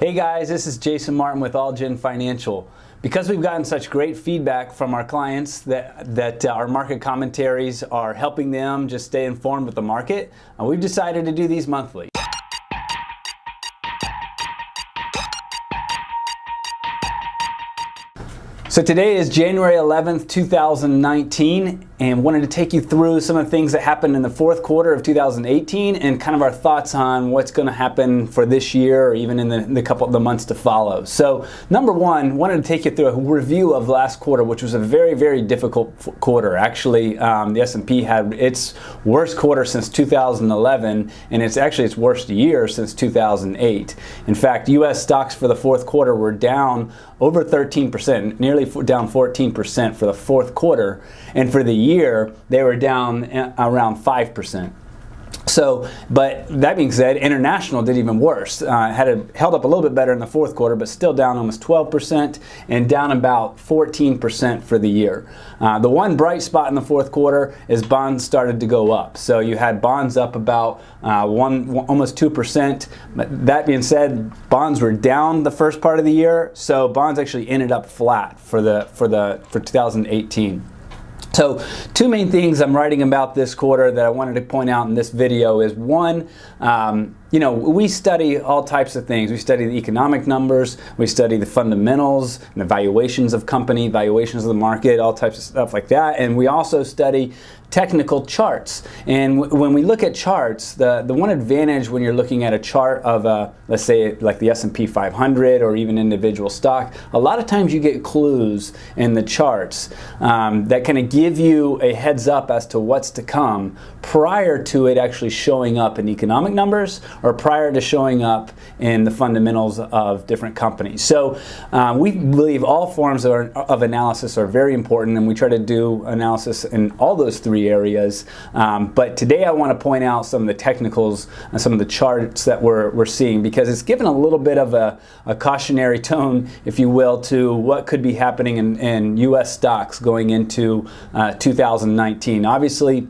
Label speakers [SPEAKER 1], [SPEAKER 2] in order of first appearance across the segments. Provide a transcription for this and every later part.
[SPEAKER 1] Hey guys, this is Jason Martin with Allgen Financial. Because we've gotten such great feedback from our clients that our market commentaries are helping them just stay informed with the market, we've decided to do these monthly. So today is January 11th, 2019, and wanted to take you through some of the things that happened in the fourth quarter of 2018 and kind of our thoughts on what's going to happen for this year or even in the couple of the months to follow. So number one, wanted to take you through a review of last quarter, which was a very, very difficult quarter. Actually, the S&P had its worst quarter since 2011, and it's actually its worst year since 2008. In fact, U.S. stocks for the fourth quarter were down over 13%, nearly down 14% for the fourth quarter, and for the year they were down around 5%. So, but that being said, international did even worse. Held up a little bit better in the fourth quarter, but still down almost 12% and down about 14% for the year. The one bright spot in the fourth quarter is bonds started to go up. So you had bonds up about almost 2%. But that being said, bonds were down the first part of the year, so bonds actually ended up flat for 2018. So two main things I'm writing about this quarter that I wanted to point out in this video is one, we study all types of things. We study the economic numbers, we study the fundamentals, and the valuations of company, valuations of the market, all types of stuff like that. And we also study technical charts. And when we look at charts, the one advantage when you're looking at a chart of let's say like the S&P 500 or even individual stock, a lot of times you get clues in the charts that kind of give you a heads up as to what's to come prior to it actually showing up in economic numbers or prior to showing up in the fundamentals of different companies. So we believe all forms of analysis are very important, and we try to do analysis in all those three areas. But today I want to point out some of the technicals and some of the charts that we're seeing, because it's given a little bit of a cautionary tone, if you will, to what could be happening in U.S. stocks going into 2019. Obviously,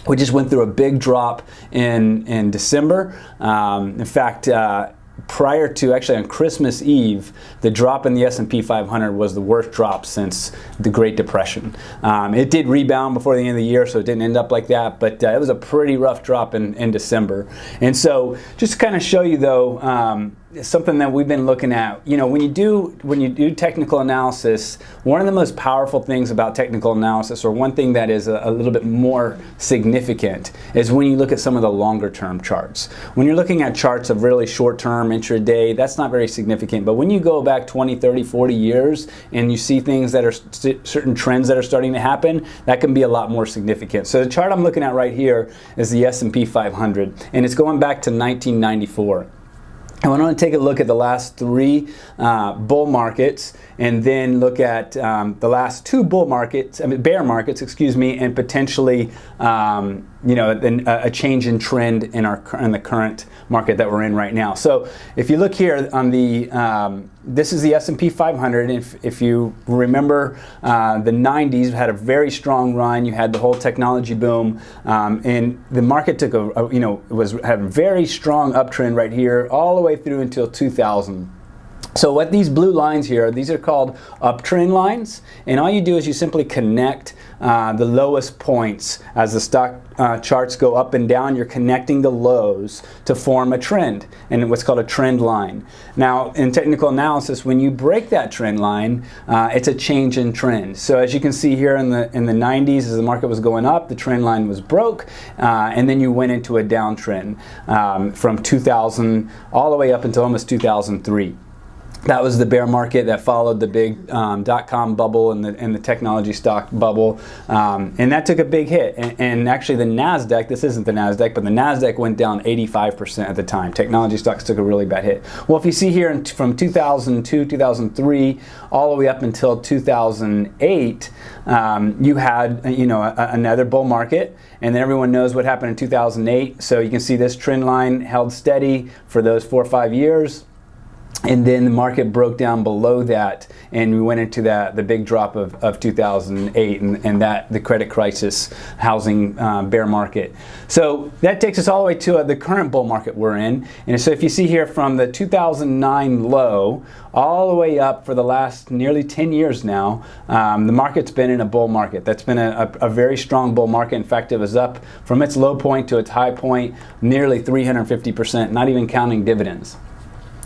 [SPEAKER 1] we just went through a big drop in December. In fact, prior to actually on Christmas Eve, the drop in the S&P 500 was the worst drop since the Great Depression. It did rebound before the end of the year, so it didn't end up like that, but it was a pretty rough drop in December. And so just to kind of show you though, something that we've been looking at, when you do technical analysis, one of the most powerful things about technical analysis, or one thing that is a little bit more significant, is when you look at some of the longer term charts. When you're looking at charts of really short term, intraday, that's not very significant. But when you go back 20, 30, 40 years and you see things that are certain trends that are starting to happen, that can be a lot more significant. So the chart I'm looking at right here is the S&P 500, and it's going back to 1994. I want to take a look at the last three bull markets, and then look at the last two bear markets, and potentially, a change in trend in the current market that we're in right now. So if you look here on this is the S&P 500. And if you remember, the 90s had a very strong run. You had the whole technology boom, and the market took had a very strong uptrend right here all the way through until 2000. So what these blue lines here, these are called uptrend lines, and all you do is you simply connect the lowest points. As the stock charts go up and down, you're connecting the lows to form a trend, and what's called a trend line. Now, in technical analysis, when you break that trend line, it's a change in trend. So as you can see here in the 90s, as the market was going up, the trend line was broke, and then you went into a downtrend from 2000 all the way up until almost 2003. That was the bear market that followed the big dot-com bubble and the technology stock bubble, and that took a big hit. And actually the NASDAQ, this isn't the NASDAQ, but the NASDAQ went down 85% at the time. Technology stocks took a really bad hit. Well, if you see here from 2002, 2003, all the way up until 2008, you had another bull market, and then everyone knows what happened in 2008. So you can see this trend line held steady for those 4 or 5 years. And then the market broke down below that, and we went into the big drop of 2008 and the credit crisis, housing bear market. So that takes us all the way to the current bull market we're in. And so if you see here from the 2009 low all the way up for the last nearly 10 years now, the market's been in a bull market. That's been a very strong bull market. In fact, it was up from its low point to its high point nearly 350%, not even counting dividends.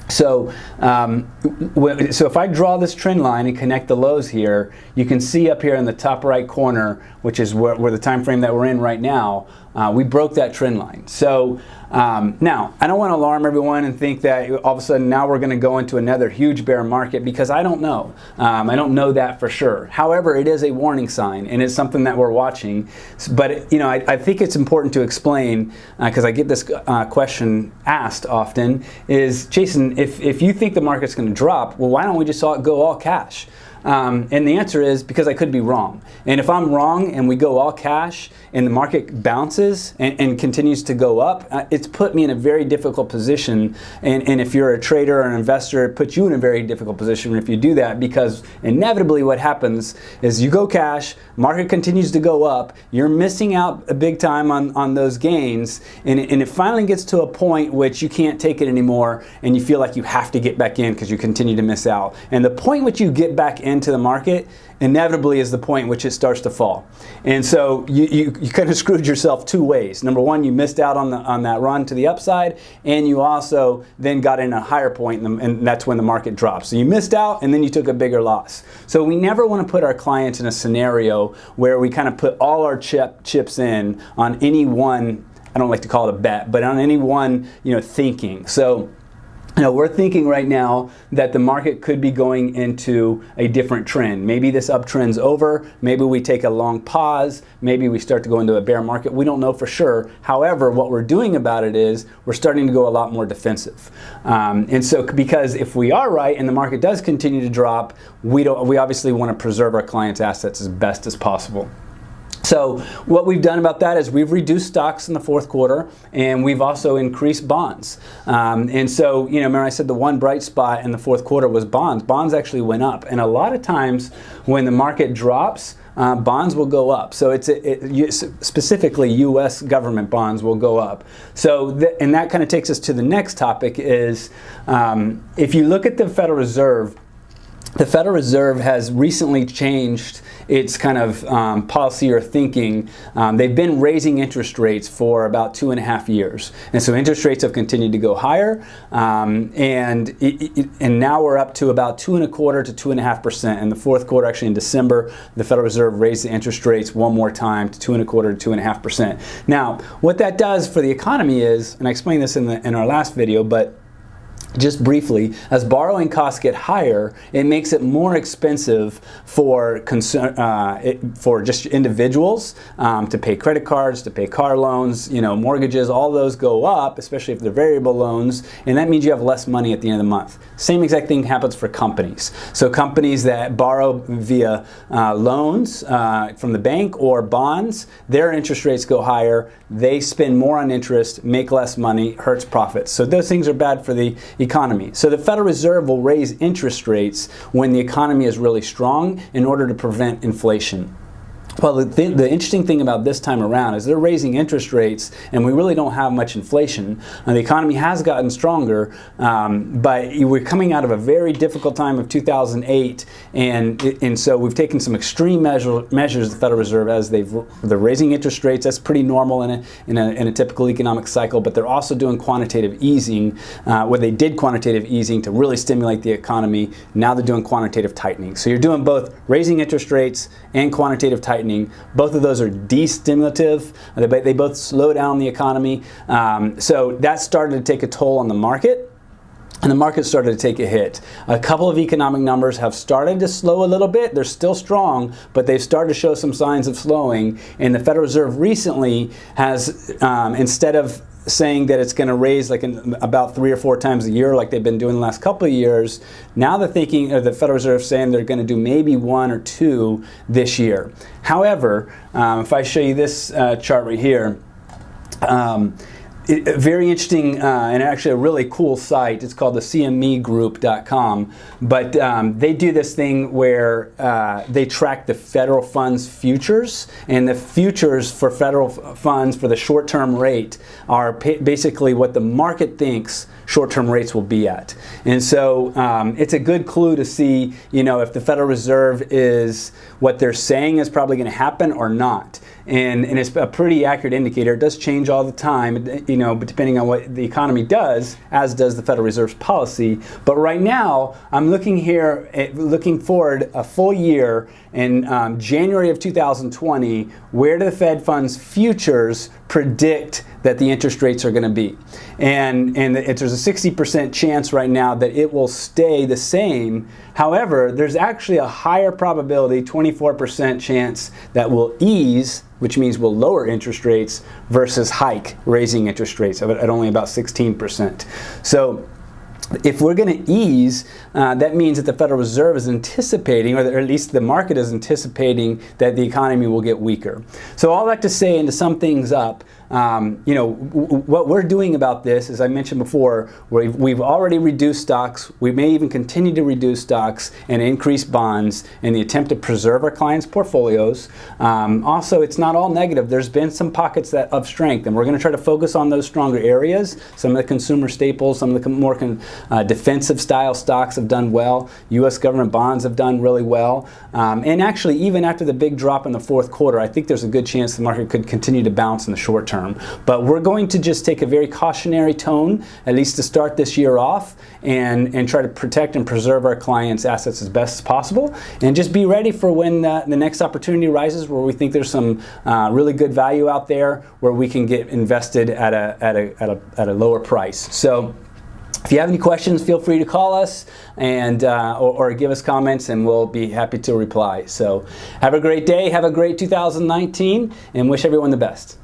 [SPEAKER 1] So, so if I draw this trend line and connect the lows here, you can see up here in the top right corner, which is where the time frame that we're in right now, we broke that trend line. So now, I don't want to alarm everyone and think that all of a sudden now we're going to go into another huge bear market, because I don't know. I don't know that for sure. However, it is a warning sign, and it's something that we're watching. But you know, I think it's important to explain, because I get this question asked often, is, Jason, if you think the market's going to drop, well, why don't we just go all cash? And the answer is because I could be wrong. And if I'm wrong and we go all cash and the market bounces and continues to go up, it's put me in a very difficult position. And if you're a trader or an investor, it puts you in a very difficult position if you do that, because inevitably what happens is you go cash, market continues to go up, you're missing out a big time on those gains, and it finally gets to a point which you can't take it anymore and you feel like you have to get back in because you continue to miss out. And the point which you get back into the market inevitably is the point which it starts to fall. And so you kind of screwed yourself two ways. Number one, you missed out on that run to the upside, and you also then got in a higher point, and that's when the market drops. So you missed out, and then you took a bigger loss. So we never want to put our clients in a scenario where we kind of put all our chips in on any one, I don't like to call it a bet, but on any one, thinking. So we're thinking right now that the market could be going into a different trend. Maybe this uptrend's over. Maybe we take a long pause. Maybe we start to go into a bear market. We don't know for sure. However, what we're doing about it is we're starting to go a lot more defensive. And so, because if we are right and the market does continue to drop, we obviously want to preserve our clients' assets as best as possible. So what we've done about that is we've reduced stocks in the fourth quarter, and we've also increased bonds. And so, remember I said the one bright spot in the fourth quarter was bonds. Bonds actually went up. And a lot of times when the market drops, bonds will go up. So specifically U.S. government bonds will go up. So, and that kind of takes us to the next topic is, if you look at the Federal Reserve has recently changed its kind of policy or thinking. They've been raising interest rates for about 2.5 years. And so interest rates have continued to go higher. And now we're up to about 2.25% to 2.5%. In the fourth quarter, actually in December, the Federal Reserve raised the interest rates one more time to 2.25% to 2.5%. Now, what that does for the economy is, and I explained this in our last video, but just briefly, as borrowing costs get higher, it makes it more expensive for just individuals to pay credit cards, to pay car loans, mortgages. All those go up, especially if they're variable loans, and that means you have less money at the end of the month. Same exact thing happens for companies. So companies that borrow via loans from the bank or bonds, their interest rates go higher. They spend more on interest, make less money, hurts profits. So those things are bad for the economy. So the Federal Reserve will raise interest rates when the economy is really strong in order to prevent inflation. Well, the interesting thing about this time around is they're raising interest rates and we really don't have much inflation. The economy has gotten stronger, but we're coming out of a very difficult time of 2008, and so we've taken some extreme measures, the Federal Reserve, as they're raising interest rates. That's pretty normal in a typical economic cycle, but they're also doing quantitative easing, where they did quantitative easing to really stimulate the economy. Now they're doing quantitative tightening. So you're doing both raising interest rates and quantitative tightening. Both of those are destimulative. They both slow down the economy. So that started to take a toll on the market, and the market started to take a hit. A couple of economic numbers have started to slow a little bit. They're still strong, but they've started to show some signs of slowing. And the Federal Reserve recently has, instead of saying that it's going to raise about 3 or 4 times a year like they've been doing the last couple of years, now the Federal Reserve saying they're going to do maybe 1 or 2 this year. However, if I show you this chart right here, very interesting and actually a really cool site. It's called the CMEgroup.com. But they do this thing where they track the federal funds futures, and the futures for federal funds for the short-term rate are basically what the market thinks short-term rates will be at. And so it's a good clue to see, if the Federal Reserve is what they're saying is probably going to happen or not. And it's a pretty accurate indicator. It does change all the time, but depending on what the economy does, as does the Federal Reserve's policy. But right now, I'm looking forward a full year in January of 2020. Where do the Fed funds futures predict that the interest rates are going to be? And there's a 60% chance right now that it will stay the same. However, there's actually a higher probability, 24% chance, that will ease, which means we'll lower interest rates, versus hike, raising interest rates at only about 16%. So if we're going to ease, that means that the Federal Reserve is anticipating, or at least the market is anticipating, that the economy will get weaker. So all that to say, and to sum things up, what we're doing about this, as I mentioned before, we've already reduced stocks. We may even continue to reduce stocks and increase bonds in the attempt to preserve our clients' portfolios. Also, it's not all negative. There's been some pockets of strength, and we're going to try to focus on those stronger areas. Some of the consumer staples, some of the more defensive style stocks have done well. U.S. government bonds have done really well. And actually, even after the big drop in the fourth quarter, I think there's a good chance the market could continue to bounce in the short term. But we're going to just take a very cautionary tone, at least to start this year off, and try to protect and preserve our clients' assets as best as possible, and just be ready for when the next opportunity rises where we think there's some really good value out there where we can get invested at a lower price. So if you have any questions, feel free to call us and or give us comments, and we'll be happy to reply. So have a great day, have a great 2019, and wish everyone the best.